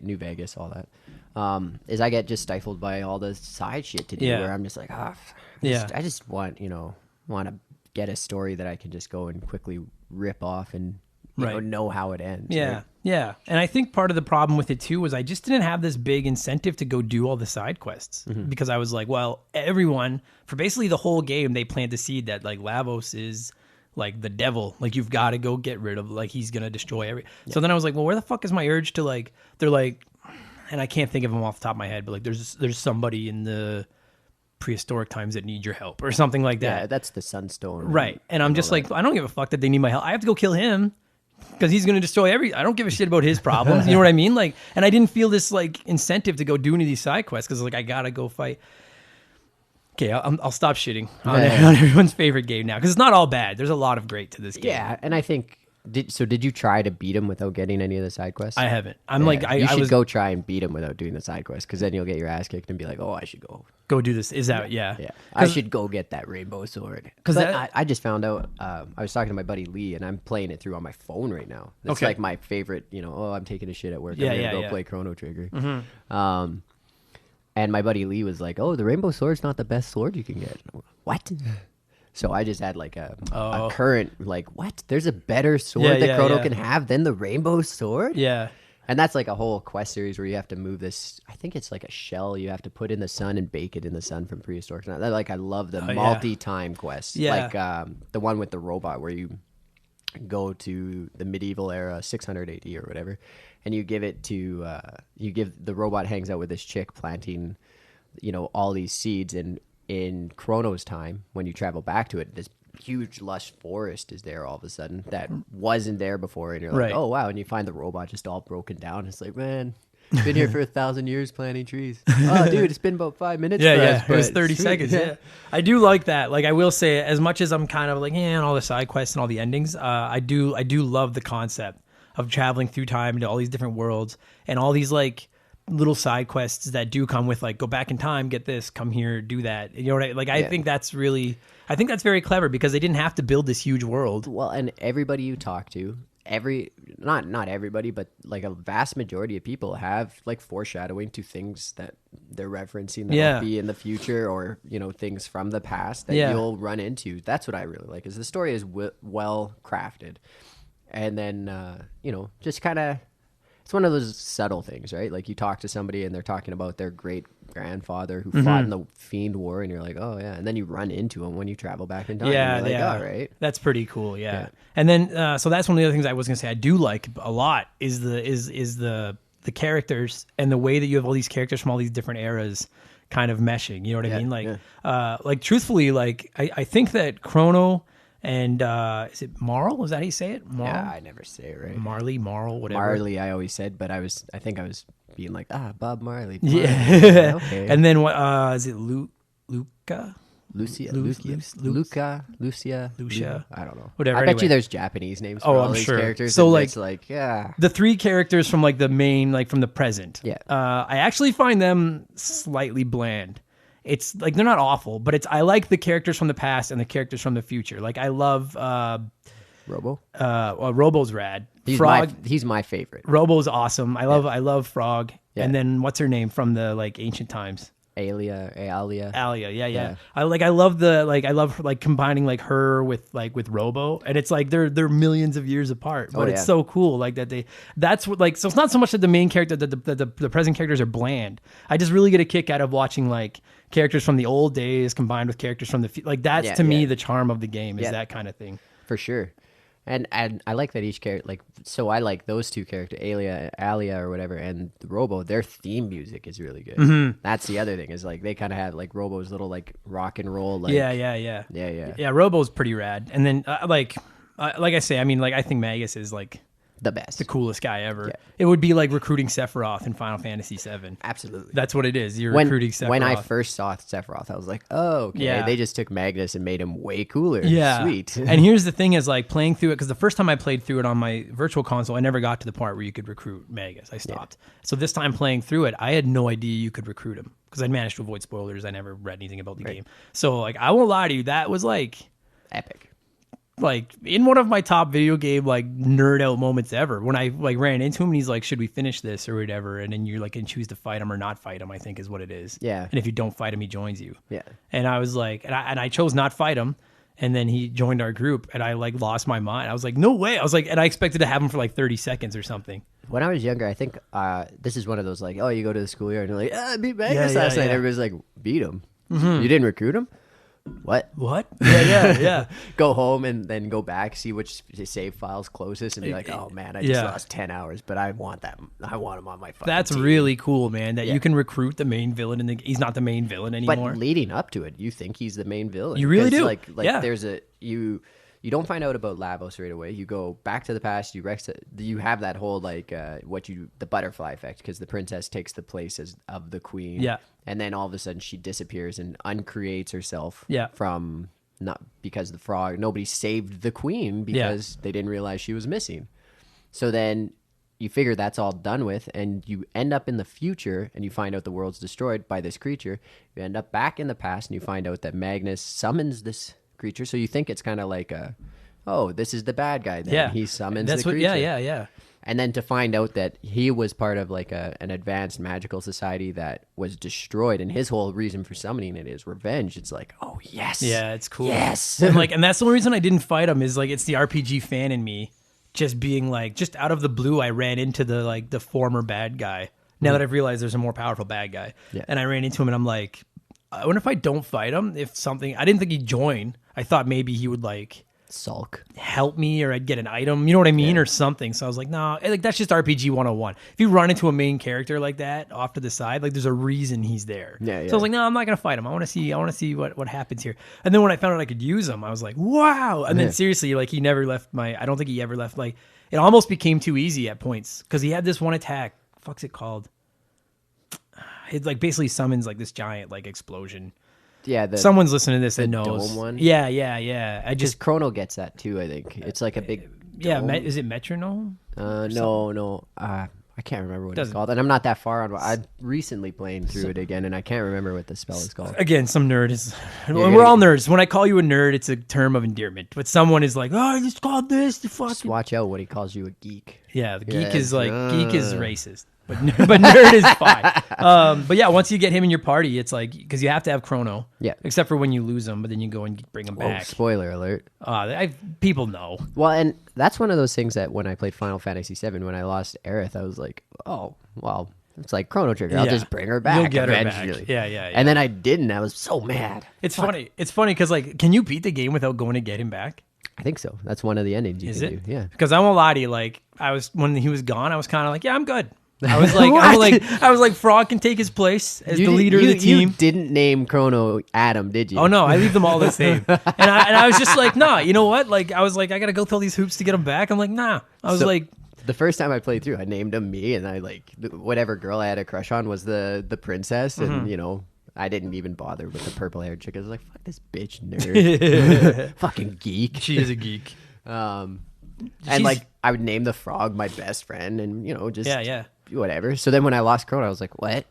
New Vegas, all that. Is I get just stifled by all the side shit to do, where I'm just like, I just want to get a story that I can just go and quickly rip off and know how it ends. Yeah, right? yeah. And I think part of the problem with it too was I just didn't have this big incentive to go do all the side quests, because I was like, well, everyone, for basically the whole game, they plant the seed that like Lavos is like the devil. Like, you've got to go get rid of, like, he's gonna destroy every. Yeah. So then I was like, well, where the fuck is my urge to, like? They're like, and I can't think of them off the top of my head, but like, there's somebody in the prehistoric times that need your help or something like that. Yeah, that's the Sunstone. Right. And I'm just like, I don't give a fuck that they need my help. I have to go kill him, because he's going to destroy I don't give a shit about his problems. You know what I mean? Like, and I didn't feel this like incentive to go do any of these side quests, because like, I got to go fight. Okay, I'll stop shitting on everyone's favorite game now, because it's not all bad. There's a lot of great to this game. Yeah, and I think, did you try to beat him without getting any of the side quests? I haven't. You should go try and beat him without doing the side quests, because then you'll get your ass kicked and be like, oh, I should go do this. Is that, yeah. I should go get that rainbow sword. Because I just found out, I was talking to my buddy Lee, and I'm playing it through on my phone right now. It's like my favorite, I'm taking a shit at work. I'm going to go play Chrono Trigger. And my buddy Lee was like, oh, the rainbow sword's not the best sword you can get. What? So I just had like a current, like, what? There's a better sword that Chrono can have than the rainbow sword? Yeah. And that's like a whole quest series where you have to move this, I think it's like a shell you have to put in the sun and bake it in the sun from prehistoric. I love the multi-time quests. Like the one with the robot where you go to the medieval era, 600 AD or whatever, and you give it to, the robot hangs out with this chick planting, all these seeds, and in Chrono's time, when you travel back to it, this huge lush forest is there all of a sudden that wasn't there before, and you're like, oh wow, and you find the robot just all broken down. It's like, man, been here for 1,000 years planting trees. Oh dude, it's been about 5 minutes. It was 30 seconds. Yeah, I do like that. Like, I will say, as much as I'm kind of like, and all the side quests and all the endings, I do love the concept of traveling through time into all these different worlds and all these like little side quests that do come with like, go back in time, get this, come here, do that. You know what I like? I think that's very clever, because they didn't have to build this huge world. Well, and everybody you talk to, not everybody, but like a vast majority of people have like foreshadowing to things that they're referencing that will be in the future, or things from the past that you'll run into. That's what I really like, is the story is well crafted, and then just kind of, it's one of those subtle things, right? Like, you talk to somebody and they're talking about their great grandfather who fought in the Fiend War, and you're like, oh yeah, and then you run into him when you travel back in time. Yeah, like, all right, that's pretty cool. Yeah. And then so that's one of the other things I was gonna say I do like a lot is the characters, and the way that you have all these characters from all these different eras kind of meshing. You know what I mean? Like, like truthfully, like I think that Chrono And is it Marl? Is that how you say it? Marl? Yeah, I never say it right. Marl, whatever. Marley, I always said, but I think I was being like, Bob Marley. Yeah. Okay. And then what? Is it Luca? Lucia, Lucia. I don't know. Whatever. I bet anyway. you there's Japanese names for Oh, all I'm these sure. characters. So, and like, it's like, yeah. The three characters from like the main, like from the present. Yeah. I actually find them slightly bland. It's like they're not awful, but I like the characters from the past and the characters from the future. Like I love Robo. Well, Robo's rad. He's my favorite. Robo's awesome. I love Frog. Yeah. And then what's her name from the like ancient times? Alia. Alia, yeah. Yeah. I love combining like her with Robo, and it's like they're millions of years apart, but it's so cool like that's what like so it's not so much that the main character the present characters are bland. I just really get a kick out of watching like characters from the old days combined with characters from the like that's to me the charm of the game is that kind of thing. For sure. And I like that each character, like, so I like those two characters, Alia or whatever, and Robo, their theme music is really good. Mm-hmm. That's the other thing, is like, they kind of have like Robo's little like rock and roll. Like, Yeah, Robo's pretty rad. And then like I say, I mean, like, I think Magus is like the best, the coolest guy ever. Yeah. It would be like recruiting Sephiroth in Final Fantasy VII. Absolutely. That's what it is. You're recruiting Sephiroth. When I first saw Sephiroth, I was like, oh, okay. Yeah. They just took Magnus and made him way cooler. Yeah. Sweet. And here's the thing is like playing through it, because the first time I played through it on my virtual console, I never got to the part where you could recruit Magus. I stopped. Yeah. So this time playing through it, I had no idea you could recruit him, because I'd managed to avoid spoilers. I never read anything about the game. So like, I won't lie to you, that was like epic. Like in one of my top video game like nerd out moments ever, when I like ran into him and he's like, should we finish this or whatever, and then you like can choose to fight him or not fight him, I think is what it is. Yeah. And if you don't fight him, he joins you. Yeah. And I was like, and I chose not fight him, and then he joined our group, and I like lost my mind. I was like, no way. I was like, and I expected to have him for like 30 seconds or something. When I was younger, I think this is one of those like, oh, you go to the schoolyard and you're like, I beat Magnus last night. Everybody's like, beat him. Mm-hmm. You didn't recruit him? What? Yeah. Go home and then go back, see which save file's closest, and be like, oh man, I just lost 10 hours, but I want that. I want him on my fucking That's team. really cool, man, that you can recruit the main villain, and he's not the main villain anymore. But leading up to it, you think he's the main villain. You really do. Like there's you don't find out about Lavos right away. You go back to the past. You have that whole like the butterfly effect, because the princess takes the place of the queen. Yeah. And then all of a sudden she disappears and uncreates herself. Yeah. From not because the frog. Nobody saved the queen because they didn't realize she was missing. So then you figure that's all done with, and you end up in the future, and you find out the world's destroyed by this creature. You end up back in the past, and you find out that Magnus summons this creature. So you think it's kind of like this is the bad guy then. Yeah. He summons That's the creature. Yeah. And then to find out that he was part of like an advanced magical society that was destroyed, and his whole reason for summoning it is revenge. It's like, oh yes. Yeah, it's cool. Yes. and that's the only reason I didn't fight him, is like it's the RPG fan in me just being like, just out of the blue, I ran into the former bad guy. Now that I've realized there's a more powerful bad guy. Yeah. And I ran into him and I'm like, I wonder if I don't fight him, if something, I didn't think he'd join. I thought maybe he would like sulk, help me, or I'd get an item, you know what I mean, or something. So I was like, no, like that's just RPG 101. If you run into a main character like that off to the side, like there's a reason he's there. Yeah. So I was like, no, I'm not gonna fight him. I want to see what happens here. And then when I found out I could use him, I was like, wow. And then seriously, like he never left I don't think he ever left. Like it almost became too easy at points, because he had this one attack. Fuck's it called? It like basically summons like this giant like explosion. Yeah, someone's listening to this that knows. Dome one? Yeah. I just Chrono gets that too, I think. It's like a big dome. Is it Metronome? No. I can't remember what it's called. And I'm not that far on. I'm recently playing through it again, and I can't remember what the spell is called. Again, some nerd is... We're all nerds. When I call you a nerd, it's a term of endearment. But someone is like, oh, I just called this. Just watch out when he calls you a geek. Yeah, the geek is like... Geek is racist. But nerd is fine. But yeah, once you get him in your party, it's like, because you have to have Chrono. Yeah. Except for when you lose him, but then you go and bring him back. Spoiler alert. People know. Well, and that's one of those things that when I played Final Fantasy VII, when I lost Aerith, I was like, oh, well, it's like Chrono Trigger. I'll just bring her back. You'll get eventually. her back. Yeah. And then I didn't. I was so mad. It's funny. It's funny because, like, can you beat the game without going to get him back? I think so. That's one of the endings you can do. Yeah. Because I won't lie to you, like, when he was gone, I was kind of like, yeah, I'm good. I was like, I was like, Frog can take his place as the leader of the team. You didn't name Chrono Adam, did you? Oh no, I leave them all the same. and I was just like, nah, you know what? Like I was like, I gotta go through all these hoops to get them back. I'm like, nah. I was like, the first time I played through, I named him me, and I like whatever girl I had a crush on was the princess, and you know. I didn't even bother with the purple-haired chick. I was like, fuck this bitch nerd. Fucking geek. She is a geek. And like, I would name the frog my best friend and, you know, just whatever. So then when I lost Chrono, I was like, what?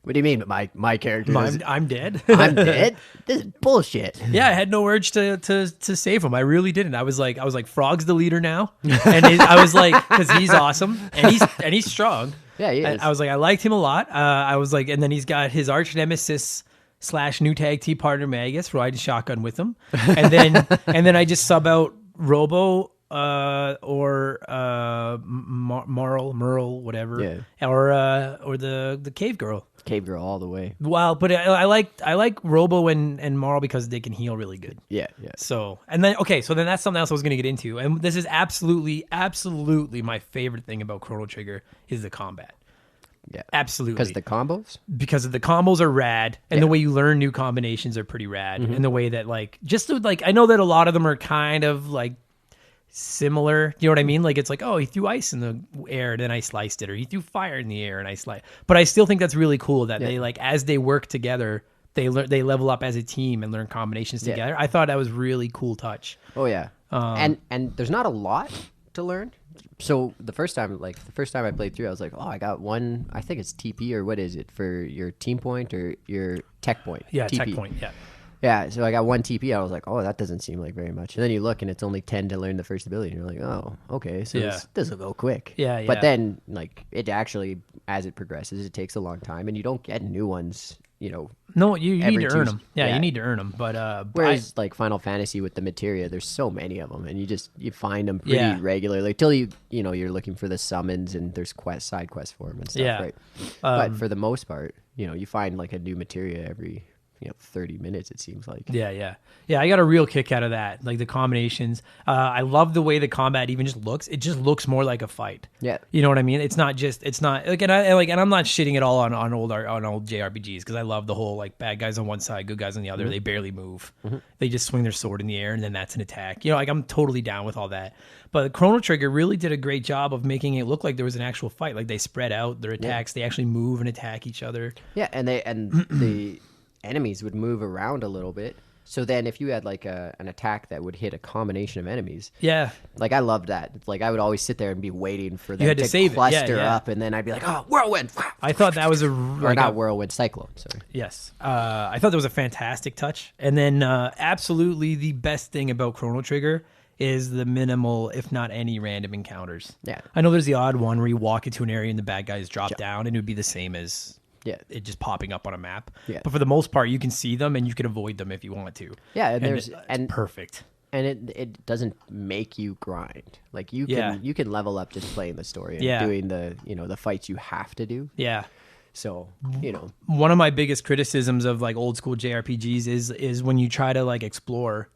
What do you mean my character? I'm dead? I'm dead? This is bullshit. Yeah, I had no urge to save him. I really didn't. I was like, Frog's the leader now. And I was like, because he's awesome and he's strong. Yeah, he is. I was like, I liked him a lot. I was like, and then he's got his arch nemesis / new tag team partner Magus riding shotgun with him, and then I just sub out Robo or Merle, whatever, or the cave girl. Cave girl all the way. Well, but I like Robo and Marl because they can heal really good. Yeah. So then that's something else I was going to get into, and this is absolutely my favorite thing about Chrono Trigger is the combat. Yeah, absolutely. Because the combos are rad, and the way you learn new combinations are pretty rad, and the way that I know that a lot of them are kind of like similar, you know what I mean? Like it's like, oh, he threw ice in the air and then I sliced it, or he threw fire in the air and I sliced. But I still think that's really cool that they like as they work together, they level up as a team and learn combinations together. I thought that was really cool touch. Oh yeah, and there's not a lot to learn. So the first time I played through, I was like, oh, I got one. I think it's TP or what is it for your team point or your tech point? Yeah, TP. tech point. Yeah. Yeah, so I got one TP. I was like, oh, that doesn't seem like very much. And then you look, and it's only 10 to learn the first ability. And you're like, oh, okay, so this will go quick. Yeah. But then, like, it actually, as it progresses, it takes a long time, and you don't get new ones, you know. No, you need to earn them. Yeah, you need to earn them. But whereas, like, Final Fantasy with the materia, there's so many of them, and you find them pretty regularly till you're looking for the summons, and there's side quests for them and stuff, right? But for the most part, you find, like, a new materia every 30 minutes, it seems like. Yeah. I got a real kick out of that. Like the combinations. I love the way the combat even just looks. It just looks more like a fight. Yeah. You know what I mean? It's not like, and I'm not shitting at all on old JRPGs because I love the whole like bad guys on one side, good guys on the other. Mm-hmm. They barely move. Mm-hmm. They just swing their sword in the air and then that's an attack. Like I'm totally down with all that. But Chrono Trigger really did a great job of making it look like there was an actual fight. Like they spread out their attacks. They actually move and attack each other. Yeah, and the enemies would move around a little bit. So then if you had like an attack that would hit a combination of enemies. Yeah. Like I loved that. It's like I would always sit there and be waiting for them to cluster up and then I'd be like, oh, whirlwind. I thought that was or not whirlwind, cyclone. Sorry. Yes. I thought that was a fantastic touch. And then absolutely the best thing about Chrono Trigger is the minimal, if not any, random encounters. Yeah. I know there's the odd one where you walk into an area and the bad guys drop down and it would be the same as it just popping up on a map. Yeah. But for the most part, you can see them and you can avoid them if you want to. Yeah, and it's perfect. And it doesn't make you grind. Like you can level up just playing the story and doing the the fights you have to do. Yeah. So, one of my biggest criticisms of like old school JRPGs is when you try to like explore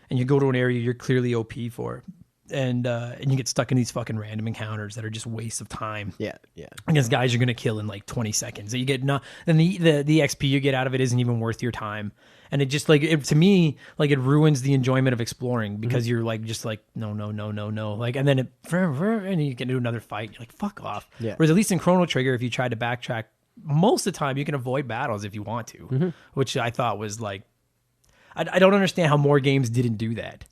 and you go to an area you're clearly OP for. And you get stuck in these fucking random encounters that are just wastes of time. Yeah. Against guys you're gonna kill in like 20 seconds. You get and the XP you get out of it isn't even worth your time. And it just to me it ruins the enjoyment of exploring because you're like just like no. Like and then and you can do another fight. You're like fuck off. Yeah. Whereas at least in Chrono Trigger, if you tried to backtrack, most of the time you can avoid battles if you want to, which I thought was like I don't understand how more games didn't do that.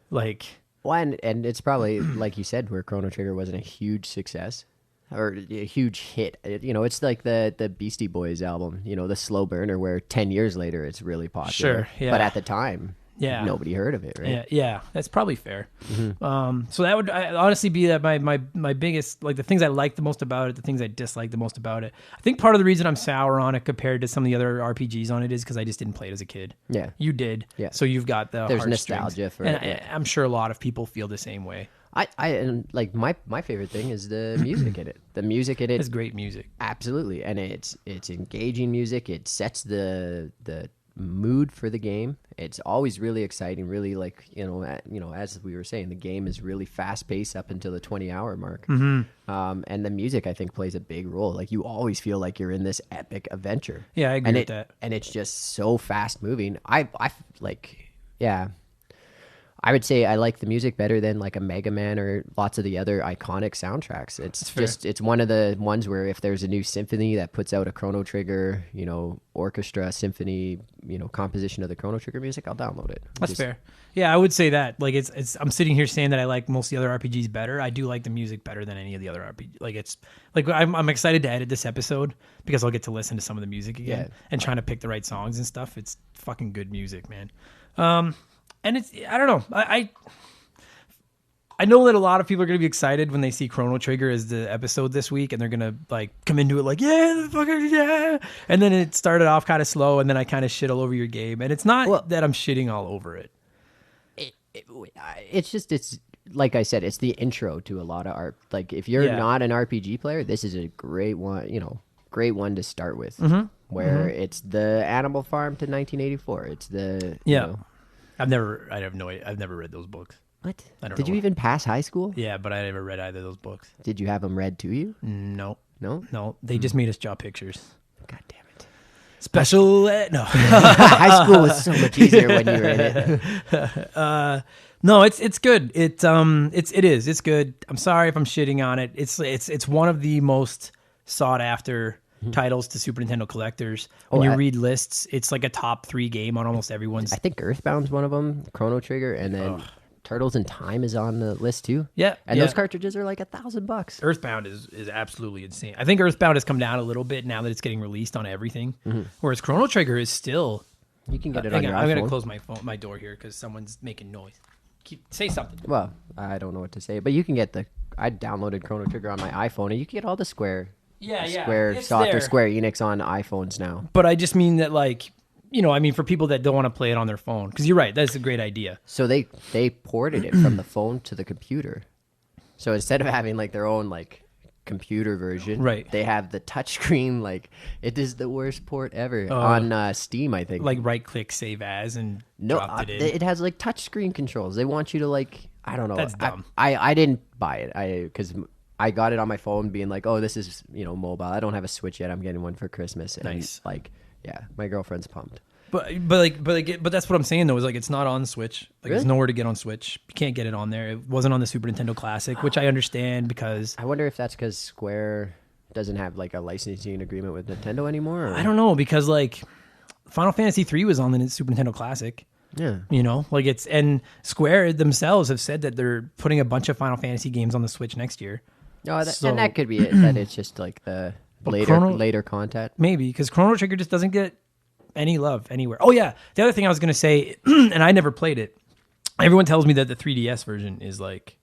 Like. Well, and it's probably, like you said, where Chrono Trigger wasn't a huge success or a huge hit. It's like the Beastie Boys album, the slow burner where 10 years later it's really popular. Sure, yeah. But at the time, nobody heard of it, right? Yeah, that's probably fair. Mm-hmm. So that would honestly be that my biggest, like the things I like the most about it, the things I dislike the most about it. I think part of the reason I'm sour on it compared to some of the other RPGs on it is because I just didn't play it as a kid. Yeah. You did. Yeah. So you've got there's nostalgia for it. And I'm sure a lot of people feel the same way. And like my favorite thing is the music in it. The music in it is great music. Absolutely. And it's engaging music. It sets the mood for the game. It's always really exciting, really like, as we were saying, the game is really fast paced up until the 20-hour mark. And the music, I think, plays a big role. Like, you always feel like you're in this epic adventure. Yeah, I agree with that. And it's just so fast moving. I would say I like the music better than like a Mega Man or lots of the other iconic soundtracks. It's one of the ones where if there's a new symphony that puts out a Chrono Trigger, orchestra, symphony, composition of the Chrono Trigger music, I'll download it. That's fair. Yeah, I would say that. Like, it's. I'm sitting here saying that I like most of the other RPGs better. I do like the music better than any of the other RPGs. Like, it's like I'm excited to edit this episode because I'll get to listen to some of the music again and trying to pick the right songs and stuff. It's fucking good music, man. And I don't know. I know that a lot of people are going to be excited when they see Chrono Trigger as the episode this week, and they're going to like come into it like, yeah, the fucker, yeah. And then it started off kind of slow, and then I kind of shit all over your game. And it's not that I'm shitting all over it. It's like I said, it's the intro to a lot of art. Like, if you're not an RPG player, this is a great one, great one to start with. Where it's the Animal Farm to 1984. It's the, I have no idea. I've never read those books. What? Did you even pass high school? Yeah, but I never read either of those books. Did you have them read to you? No. No? They just made us draw pictures. God damn it. Special ed? No. High school was so much easier when you were in it. No, it's good. It is. It's good. I'm sorry if I'm shitting on it. It's one of the most sought after titles to Super Nintendo collectors. When you read lists, it's like a top 3 game on almost everyone's. I think Earthbound's one of them, Chrono Trigger, and then Turtles in Time is on the list too. Yeah, and those cartridges are like $1,000. Earthbound is absolutely insane. I think Earthbound has come down a little bit now that it's getting released on everything, whereas Chrono Trigger is still. You can get it on your iPhone. I'm gonna close my door here because someone's making noise. Say something. Well, I don't know what to say, but you can get I downloaded Chrono Trigger on my iPhone, and you can get all the Square Soft or Square Enix on iPhones now. But I just mean that, like, for people that don't want to play it on their phone, because you're right, that's a great idea. So they ported it from the phone to the computer. So instead of having like their own like computer version, right, they have the touchscreen. Like, it is the worst port ever on Steam, I think. Like right click save as and dropped it in. It has like touchscreen controls. They want you to like, I don't know. That's dumb. I didn't buy it. Because I got it on my phone being like, oh, this is, mobile. I don't have a Switch yet. I'm getting one for Christmas. And nice. Like, yeah, my girlfriend's pumped. But that's what I'm saying though, is like, it's not on Switch. Like, really? It's nowhere to get on Switch. You can't get it on there. It wasn't on the Super Nintendo Classic, which I understand because I wonder if that's because Square doesn't have like a licensing agreement with Nintendo anymore. Or? I don't know, because like Final Fantasy 3 was on the Super Nintendo Classic. Yeah. And Square themselves have said that they're putting a bunch of Final Fantasy games on the Switch next year. Oh, and that could be it. That it's just like the later content. Maybe, because Chrono Trigger just doesn't get any love anywhere. Oh yeah, the other thing I was gonna say, and I never played it. Everyone tells me that the 3DS version is like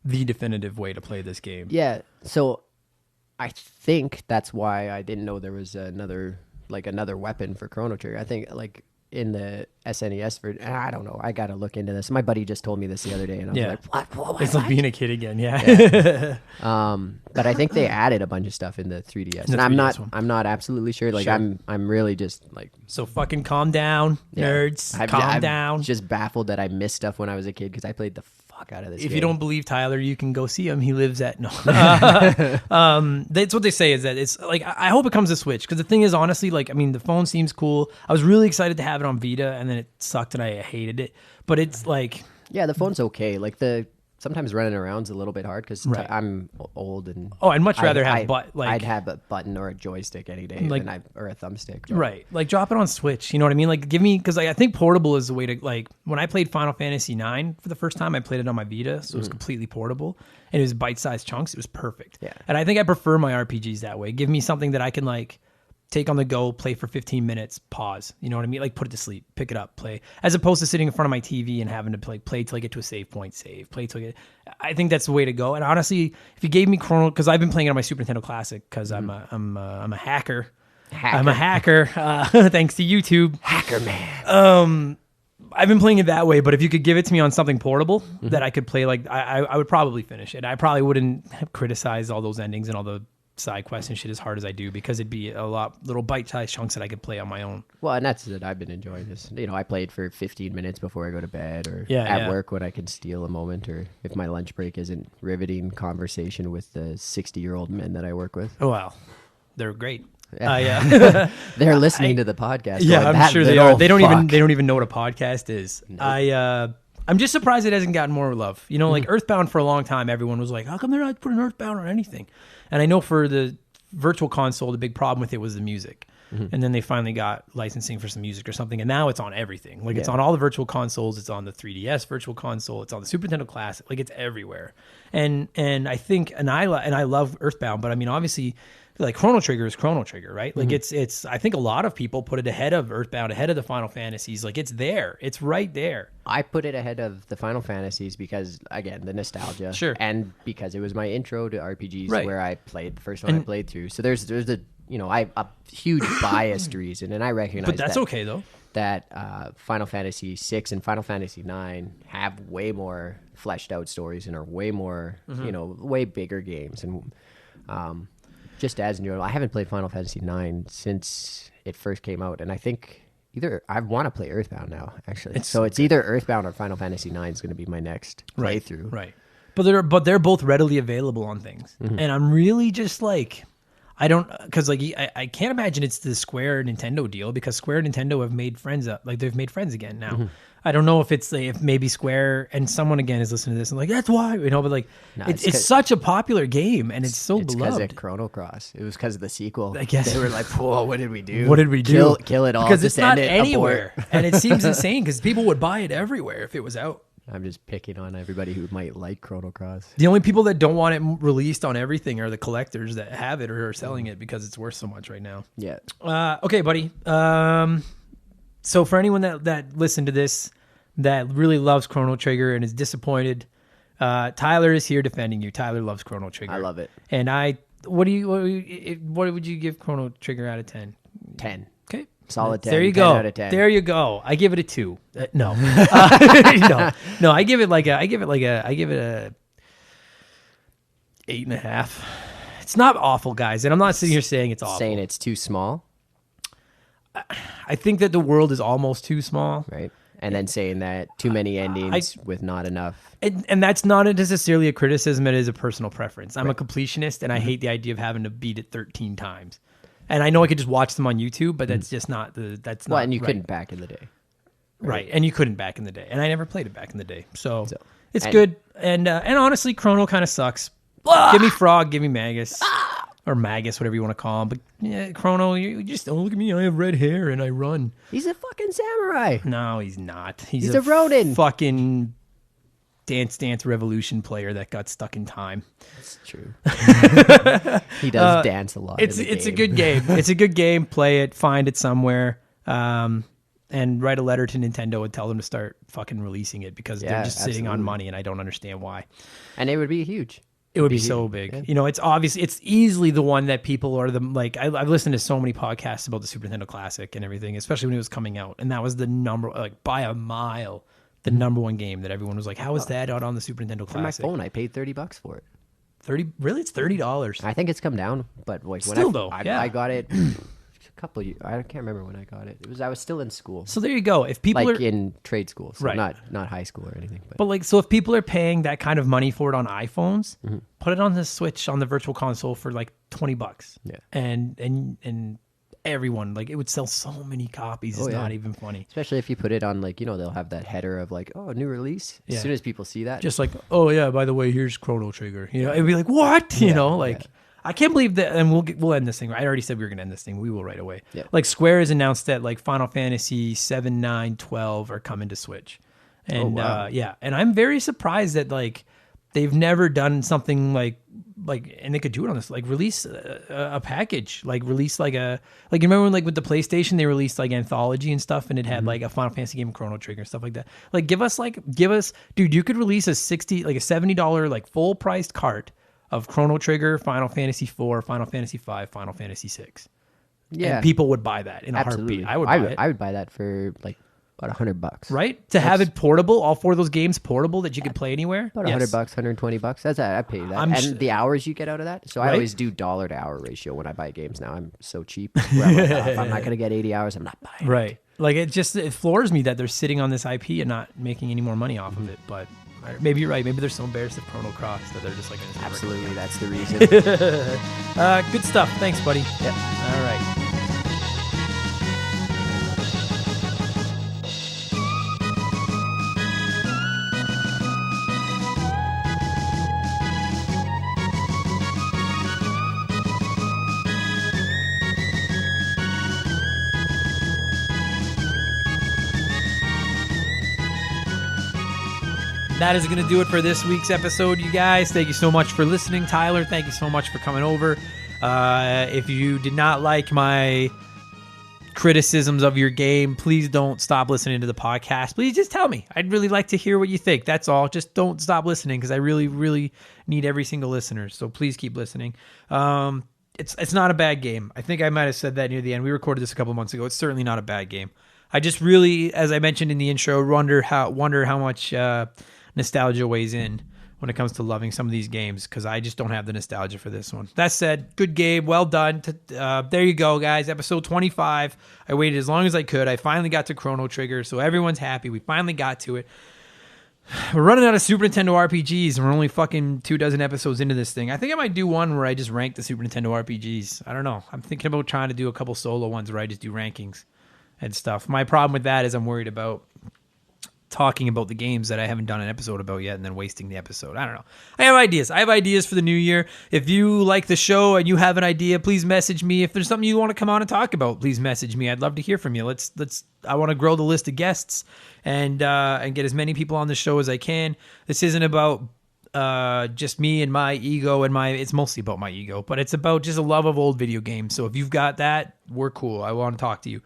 the definitive way to play this game. Yeah, so I think that's why I didn't know there was another weapon for Chrono Trigger. I think like in the SNES version, I don't know. I gotta look into this. My buddy just told me this the other day, and I was like, "What? It's like being a kid again." Yeah. But I think they added a bunch of stuff in the 3DS, and I'm not absolutely sure. Like, sure. I'm really just like. So fucking calm down, nerds. Calm down. I'm just baffled that I missed stuff when I was a kid because I played the fuck out of this. If game. You don't believe Tyler, you can go see him. He lives at that's what they say, is that it's like, I hope it comes to Switch, because the thing is, honestly, like, I mean, the phone seems cool. I was really excited to have it on Vita, and then it sucked and I hated it. But it's like, yeah, the phone's okay. Like, sometimes running around's a little bit hard because I'm old and I'd much rather I'd have a button or a joystick any day or a thumbstick. Right, like drop it on Switch. You know what I mean? Like, give me, because I think portable is the way to, like, when I played Final Fantasy IX for the first time, I played it on my Vita, so it was completely portable and it was bite-sized chunks. It was perfect. Yeah, and I think I prefer my RPGs that way. Give me something that I can like take on the go, play for 15 minutes, pause. You know what I mean? Like, put it to sleep, pick it up, play. As opposed to sitting in front of my TV and having to play till I get to a save point, play till I get. I think that's the way to go. And honestly, if you gave me Chrono, because I've been playing it on my Super Nintendo Classic, because I'm a hacker. I'm a hacker. Thanks to YouTube. Hacker man. I've been playing it that way, but if you could give it to me on something portable that I could play, like, I would probably finish it. I probably wouldn't have criticized all those endings and all the side quests and shit as hard as I do, because it'd be a lot little bite-sized chunks that I could play on my own. Well, and that's it. I've been enjoying this. I played for 15 minutes before I go to bed, or Yeah, at yeah. work when I can steal a moment, or if my lunch break isn't riveting conversation with the 60-year-old men that I work with. Oh, well, they're great. Yeah. Yeah. They're listening to the podcast. Yeah, going, I'm "That sure they little are. They don't fuck." even know what a podcast is. Nope. I'm just surprised it hasn't gotten more love. Like Earthbound, for a long time, everyone was like, how come they're not putting Earthbound on anything? And I know for the virtual console, the big problem with it was the music. And then they finally got licensing for some music or something, and now it's on everything. Like, it's on all the virtual consoles. It's on the 3DS virtual console. It's on the Super Nintendo Classic. Like, it's everywhere. And I think, and I love Earthbound, but I mean, obviously, like, Chrono Trigger is Chrono Trigger, right? Like, it's I think a lot of people put it ahead of Earthbound, ahead of the Final Fantasies. Like, it's there. It's right there. I put it ahead of the Final Fantasies because, again, the nostalgia. Sure. And because it was my intro to RPGs, Right. where I played the first one I played through. So there's a a huge biased reason, and I recognize But that's that, okay, though. that Final Fantasy VI and Final Fantasy IX have way more fleshed out stories and are way more, way bigger games. And just as I haven't played Final Fantasy IX since it first came out, and I think I want to play Earthbound now, actually. So it's either Earthbound or Final Fantasy IX is going to be my next playthrough. Right. But they're both readily available on things. And I'm really just like, I don't, because like I can't imagine it's the Square Nintendo deal, because Square Nintendo have made friends up, like they've made friends again now. I don't know if it's if maybe Square and someone again is listening to this and like, that's why, but like it's such a popular game and it's so It's because beloved. of Chrono Cross. It was because of the sequel. I guess. They were like, whoa, what did we do? What did we do? Kill it all. Because it's just not end it, anywhere, abort. and it seems insane because people would buy it everywhere if it was out. I'm just picking on everybody who might like Chrono Cross. The only people that don't want it released on everything are the collectors that have it or are selling it because it's worth so much right now. Yeah. Okay, buddy. So for anyone that listened to this that really loves Chrono Trigger and is disappointed, Tyler is here defending you. Tyler loves Chrono Trigger. I love it. And what would you give Chrono Trigger out of 10? 10. Okay. Solid 10. There you 10 go. out of 10. There you go. I give it a 2. No. No. I give it a 8.5. It's not awful, guys. And I'm not sitting here saying it's awful. Saying it's too small, I think that the world is almost too small. right? And then saying that too many endings with not enough. And that's not necessarily a criticism. It is a personal preference. I'm a completionist, and I hate the idea of having to beat it 13 times. And I know I could just watch them on YouTube, but that's just not that's not. Well, and you right. couldn't back in the day. Right, and you couldn't back in the day, and I never played it back in the day, so it's and- good. And honestly, Chrono kind of sucks. Give me Frog, give me Magus, or Magus, whatever you want to call him. But yeah, Chrono, you just don't look at me. I have red hair and I run. He's a fucking samurai. No, he's not. He's a Ronin. Fucking Dance Dance Revolution player that got stuck in time. That's true. He does dance a lot. It's a good game. It's a good game. Play it. Find it somewhere. And write a letter to Nintendo and tell them to start fucking releasing it because they're just sitting on money and I don't understand why. And it would be huge. It would be so big. Yeah. It's obviously, it's easily the one that people are I've listened to so many podcasts about the Super Nintendo Classic and everything, especially when it was coming out. And that was the by a mile, the number one game that everyone was like, how is that out on the Super Nintendo On my Classic? phone, I paid $30 for it. 30? Really? It's $30. I think it's come down, but like I got it a couple years. I can't remember when I got it. I was still in school. So there you go. If people like are in trade school, so Right. not high school or anything. But so if people are paying that kind of money for it on iPhones, put it on the Switch on the Virtual Console for like $20. Yeah. And everyone, like, it would sell so many copies. It's not even funny. Especially if you put it on, like, they'll have that header of like, oh, new release. Yeah. As soon as people see that, Just like, oh yeah, by the way, here's Chrono Trigger. It'd be like, what? I can't believe that. And we'll end this thing. I already said we were gonna end this thing. We will right away. Yeah. Like, Square has announced that like Final Fantasy 7, 9, 12 are coming to Switch, and and I'm very surprised that like they've never done something like and they could do it on this, like release a package, like release like a, like, you remember when, like, with the PlayStation they released like Anthology and stuff, and it had like a Final Fantasy game, Chrono Trigger, stuff like that. Like, give us, dude, you could release a $70 like full priced cart of Chrono Trigger, Final Fantasy 4, Final Fantasy 5, Final Fantasy 6. yeah, And people would buy that in a absolutely. heartbeat. I would buy it. I would buy that for like About $100. right? To have it portable, all 4 of those games portable that you could play anywhere. About Yes. $100, $120. That's I pay that, and the hours you get out of that. So I Right? always do dollar to hour ratio when I buy games. Now I'm so cheap. Where I'm like, if I'm not gonna get 80 hours, I'm not buying. Right. Like it floors me that they're sitting on this IP and not making any more money off of it. But maybe you're right. Maybe they're so embarrassed of Chrono Cross that they're just like, Absolutely, that's the reason. Good stuff. Thanks, buddy. Yep. All right. That is going to do it for this week's episode, you guys. Thank you so much for listening. Tyler, thank you so much for coming over. If you did not like my criticisms of your game, please don't stop listening to the podcast. Please just tell me. I'd really like to hear what you think. That's all. Just don't stop listening because I really, really need every single listener. So please keep listening. It's not a bad game. I think I might have said that near the end. We recorded this a couple months ago. It's certainly not a bad game. I just really, as I mentioned in the intro, wonder how much nostalgia weighs in when it comes to loving some of these games, because I just don't have the nostalgia for this one. That said, good game, well done. There you go, guys. Episode 25. I waited as long as I could. I finally got to Chrono Trigger, so everyone's happy. We finally got to it. We're running out of Super Nintendo RPGs, and we're only fucking 24 episodes into this thing. I think I might do one where I just rank the Super Nintendo RPGs. I don't know. I'm thinking about trying to do a couple solo ones where I just do rankings and stuff. My problem with that is I'm worried about talking about the games that I haven't done an episode about yet and then wasting the episode. I don't know. I have ideas for the new year. If you like the show and you have an idea, please message me. If there's something you want to come on and talk about, please message me. I'd love to hear from you. I want to grow the list of guests and get as many people on the show as I can. This isn't about just me and my ego and it's mostly about my ego, but it's about just a love of old video games. So if you've got that, we're cool. I want to talk to you.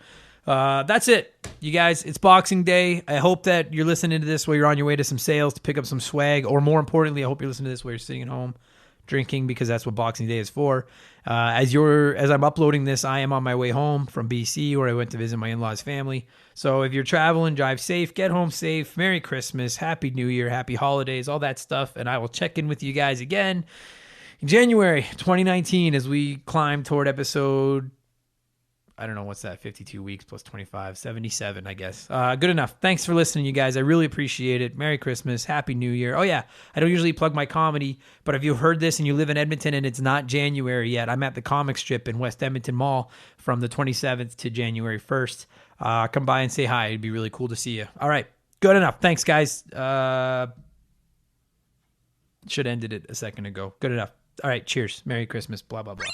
That's it, you guys. It's Boxing Day. I hope that you're listening to this while you're on your way to some sales to pick up some swag, or more importantly, I hope you're listening to this while you're sitting at home drinking, because that's what Boxing Day is for. As I'm uploading this, I am on my way home from BC, where I went to visit my in-laws' family. So if you're traveling, drive safe, get home safe. Merry Christmas, Happy New Year, Happy Holidays, all that stuff, and I will check in with you guys again in January 2019 as we climb toward episode, I don't know, what's that, 52 weeks plus 25, 77, I guess. Good enough. Thanks for listening, you guys. I really appreciate it. Merry Christmas. Happy New Year. Oh, yeah, I don't usually plug my comedy, but if you've heard this and you live in Edmonton and it's not January yet, I'm at the comic strip in West Edmonton Mall from the 27th to January 1st. Come by and say hi. It'd be really cool to see you. All right, good enough. Thanks, guys. Should ended it a second ago. Good enough. All right, cheers. Merry Christmas. Blah, blah, blah.